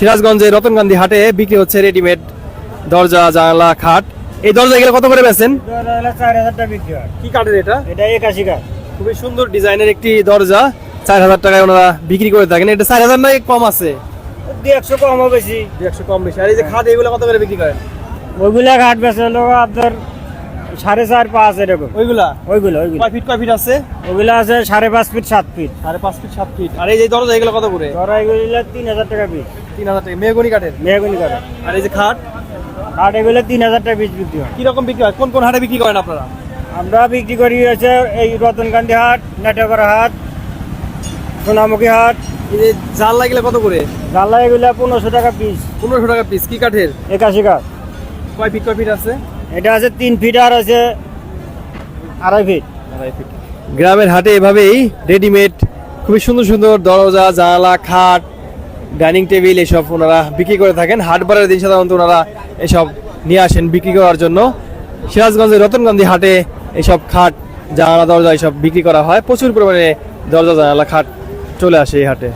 সিরাজগঞ্জের রতনকান্দি হাটে বিক্রি হচ্ছে রেডিমেড দরজা জানালা খাট। এই দরজা এগুলো কত করে বেচেন? 4000 টাকা বিক্রি হয়। কি কাঠের এটা? এটা 81 কাঠ। খুবই সুন্দর ডিজাইনের একটি দরজা, 4000 টাকায় ওনারা বিক্রি করে থাকেন। এটা 4000 না কম আছে? 100 কম বেশি। 100 কম বেশি। আর এই যে খাট এগুলো কত করে বিক্রি করেন? ওইগুলা কাঠ বেচে হলো আপনার 4.5 5 এরকম। ওইগুলা ওইগুলো কয় ফিট আছে? ওইগুলা আছে 5.5 ফিট 7 ফিট। 5.5 feet 7 feet. আর এই যে দরজা এগুলো কত করে? ধরা এগুলা 3000 টাকা পিস। 3000 টাকা মেহগনি কাঠের। মেহগনি কাঠ। আর এই যে খাট কাঠ এগুলো 3000 টাকা পিস বিক্রি হয়। কি রকম বিক্রি হয়? কোন কোন হাটে বিক্রি করেন আপনারা? আমরা বিক্রি করি হচ্ছে এই রতনকান্দি হাট, নেটাপাড়া হাট, সোনামুখী হাট। এই যে জানলা এগুলো কত করে? জানলা এগুলা 1500 টাকা পিস। 1500 টাকা পিস। কি কাঠের? 81 কাঠ। কয় ফিট আছে? এটা আছে 3 ফিট আর আছে 2.5 ফিট। গ্রামের হাটে এভাবেই রেডিমেড খুবই সুন্দর সুন্দর দরজা জানালা খাট ডাইনিং টেবিল এসব ওনারা বিক্রি করে থাকেন। হাট বারের দিন সাধারণত ওনারা এসব নিয়ে আসেন বিক্রি করার জন্য। সিরাজগঞ্জের রতনকান্দি হাটে এসব খাট জানালা দরজা এসব বিক্রি করা হয়। প্রচুর পরিমাণে দরজা জানালা খাট চলে আসে এই হাটে।